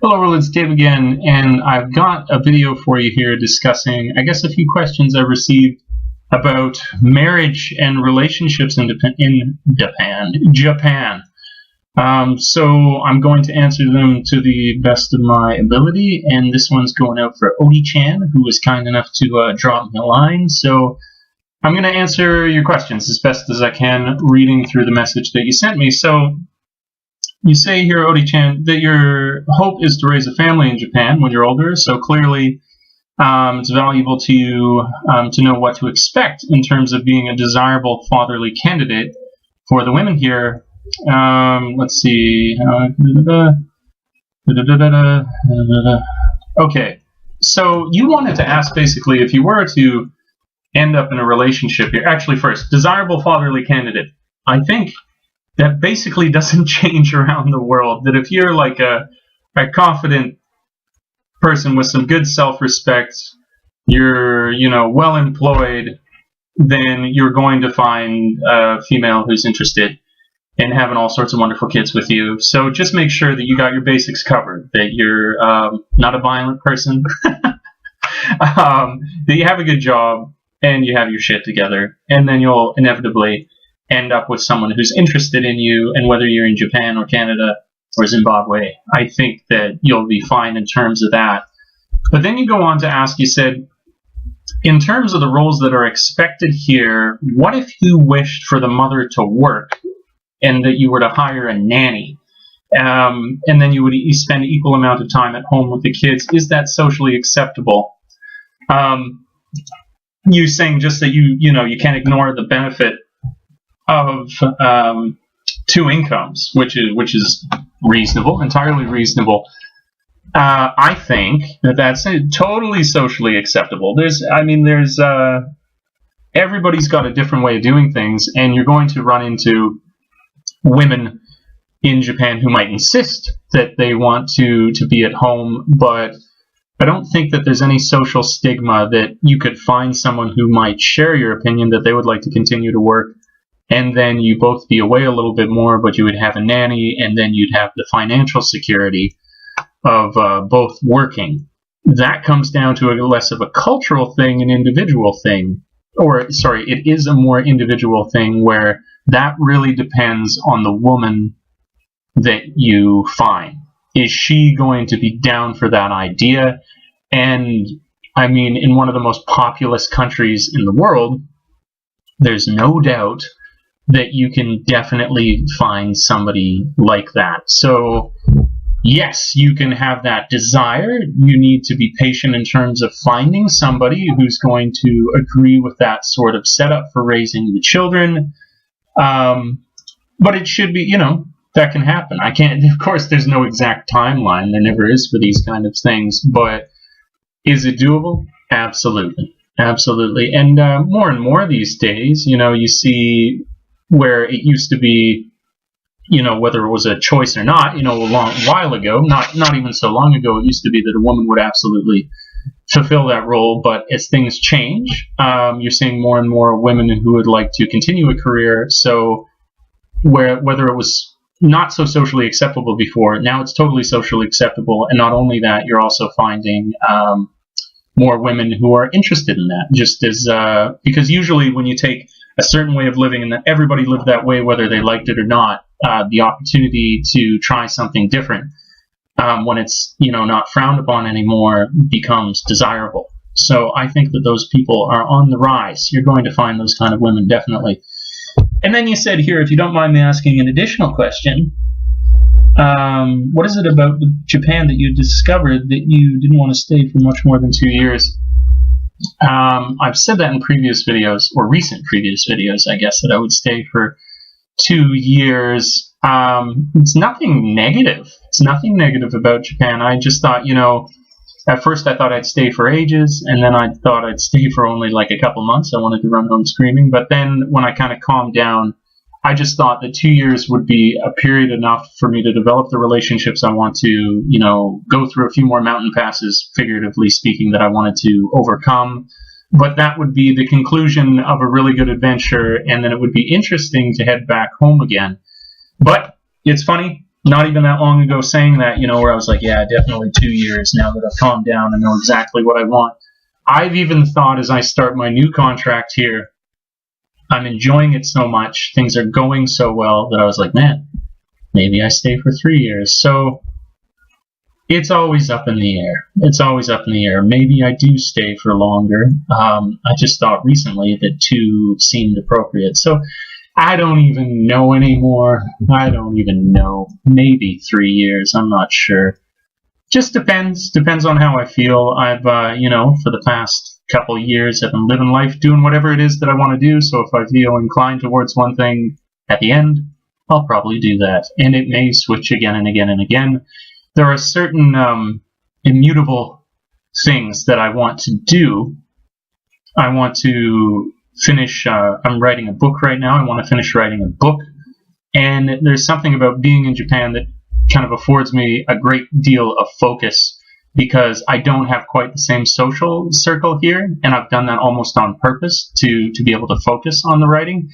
Hello world, it's Dave again, and I've got a video for you here discussing, I guess, a few questions I've received about marriage and relationships in Japan. So I'm going to answer them to the best of my ability, and this one's going out for Ody-Chan, who was kind enough to drop me a line. So I'm going to answer your questions as best as I can, reading through the message that you sent me. So you say here, Ody-Chan, that your hope is to raise a family in Japan when you're older, so clearly it's valuable to you to know what to expect in terms of being a desirable fatherly candidate for the women here. Let's see. Okay, so you wanted to ask basically if you were to end up in a relationship here. Actually, first, desirable fatherly candidate. I think that basically doesn't change around the world. That if you're like a confident person with some good self-respect, you're, well employed, then you're going to find a female who's interested in having all sorts of wonderful kids with you. So just make sure that you got your basics covered, that you're not a violent person, that you have a good job, and you have your shit together, and then you'll inevitably end up with someone who's interested in you, and whether you're in Japan or Canada or Zimbabwe, I think that you'll be fine in terms of that. But then you go on to ask, you said, in terms of the roles that are expected here, what if you wished for the mother to work and that you were to hire a nanny, and then you would spend equal amount of time at home with the kids? Is that socially acceptable? You saying just that you can't ignore the benefit of two incomes, which is reasonable, entirely reasonable. I think that's totally socially acceptable. There's everybody's got a different way of doing things, and you're going to run into women in Japan who might insist that they want to be at home, but I don't think that there's any social stigma that you could find someone who might share your opinion that they would like to continue to work, and then you both be away a little bit more, but you would have a nanny, and then you'd have the financial security of both working. That comes down to less of a cultural thing, an individual thing. It is a more individual thing where that really depends on the woman that you find. Is she going to be down for that idea? And I mean, in one of the most populous countries in the world, there's no doubt that you can definitely find somebody like that. So yes, you can have that desire. You need to be patient in terms of finding somebody who's going to agree with that sort of setup for raising the children. But it should be, that can happen. Of course, there's no exact timeline. There never is for these kind of things. But is it doable? Absolutely. Absolutely. And more and more these days, you see where it used to be, whether it was a choice or not, a long while ago, not even so long ago, it used to be that a woman would absolutely fulfill that role. But as things change, you're seeing more and more women who would like to continue a career. So whether it was not so socially acceptable before, now it's totally socially acceptable. And not only that, you're also finding more women who are interested in that, just as because usually when you take a certain way of living and that everybody lived that way, whether they liked it or not, the opportunity to try something different when it's not frowned upon anymore becomes desirable. So I think that those people are on the rise. You're going to find those kind of women, definitely. And then you said here, if you don't mind me asking an additional question, what is it about Japan that you discovered that you didn't want to stay for much more than 2 years? I've said that in previous videos, or recent previous videos, I guess, that I would stay for 2 years. It's nothing negative. It's nothing negative about Japan. I just thought, at first I thought I'd stay for ages, and then I thought I'd stay for only like a couple months. I wanted to run home screaming. But then when I kind of calmed down, I just thought that 2 years would be a period enough for me to develop the relationships I want to, go through a few more mountain passes, figuratively speaking, that I wanted to overcome. But that would be the conclusion of a really good adventure, and then it would be interesting to head back home again. But it's funny, not even that long ago saying that, where I was like, yeah, definitely 2 years now that I've calmed down and know exactly what I want. I've even thought as I start my new contract here, I'm enjoying it so much, things are going so well that I was like, man, maybe I stay for 3 years. So it's always up in the air. It's always up in the air. Maybe I do stay for longer. I just thought recently that 2 seemed appropriate. So I don't even know anymore. I don't even know. Maybe 3 years. I'm not sure. Just depends. Depends on how I feel. I've, for the past couple of years, I've been living life, doing whatever it is that I want to do. So if I feel inclined towards one thing at the end, I'll probably do that. And it may switch again and again and again. There are certain immutable things that I want to do. I want to finish, I'm writing a book right now. I want to finish writing a book. And there's something about being in Japan that kind of affords me a great deal of focus because I don't have quite the same social circle here. And I've done that almost on purpose to be able to focus on the writing.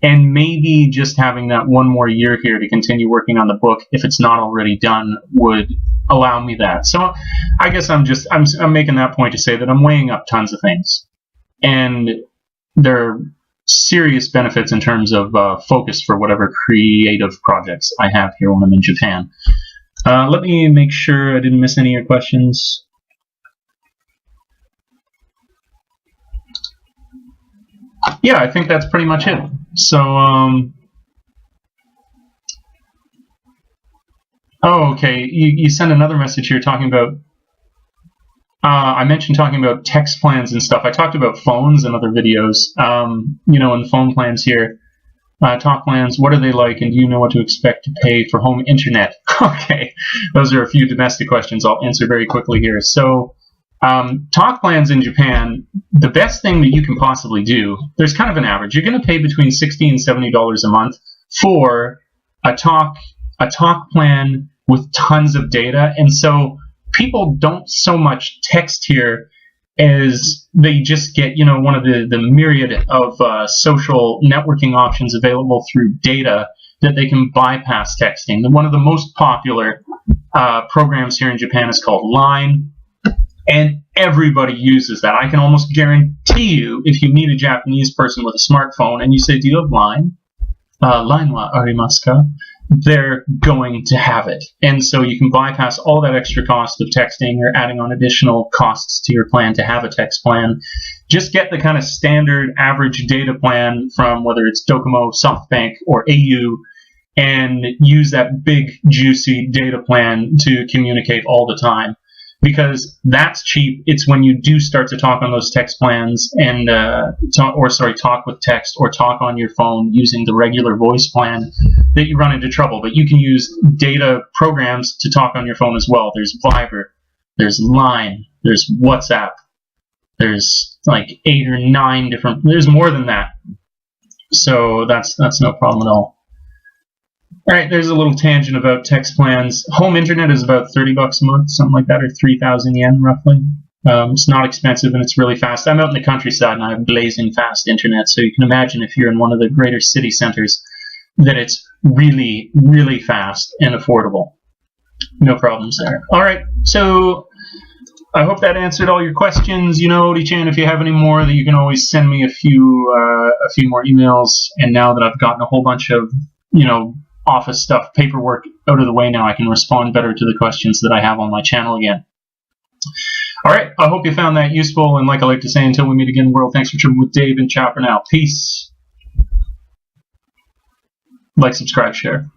And maybe just having that 1 more year here to continue working on the book, if it's not already done, would allow me that. So I guess I'm making that point to say that I'm weighing up tons of things. And there are serious benefits in terms of focus for whatever creative projects I have here when I'm in Japan. Let me make sure I didn't miss any of your questions. Yeah, I think that's pretty much it. So, oh, okay. You sent another message here talking about, I mentioned talking about text plans and stuff. I talked about phones in other videos, in the phone plans here. Talk plans, what are they like, and do you know what to expect to pay for home internet? Okay, those are a few domestic questions I'll answer very quickly here. So, talk plans in Japan, the best thing that you can possibly do, there's kind of an average. You're going to pay between $60 and $70 a month for a talk plan with tons of data. And so people don't so much text here as they just get, one of the myriad of social networking options available through data that they can bypass texting. One of the most popular programs here in Japan is called Line. And everybody uses that. I can almost guarantee you, if you meet a Japanese person with a smartphone and you say, do you have Line? Line wa arimasu ka? They're going to have it. And so you can bypass all that extra cost of texting or adding on additional costs to your plan to have a text plan. Just get the kind of standard average data plan from whether it's Docomo, SoftBank, or au, and use that big, juicy data plan to communicate all the time. Because that's cheap. It's when you do start to talk on those text plans and talk with text or talk on your phone using the regular voice plan that you run into trouble. But you can use data programs to talk on your phone as well. There's Viber, there's Line, there's WhatsApp, there's like 8 or 9 different. There's more than that. So that's no problem at all. All right, there's a little tangent about text plans. Home internet is about $30 a month, something like that, or 3,000 yen roughly. It's not expensive and it's really fast. I'm out in the countryside and I have blazing fast internet, so you can imagine if you're in one of the greater city centers that it's really, really fast and affordable. No problems there. All right, so I hope that answered all your questions. Ody-Chan, if you have any more, that you can always send me a few more emails. And now that I've gotten a whole bunch of, office stuff, paperwork out of the way now, I can respond better to the questions that I have on my channel again. All right, I hope you found that useful, and like I like to say, until we meet again, world, thanks for tripping with Dave, and ciao for now. Peace. Like, subscribe, share.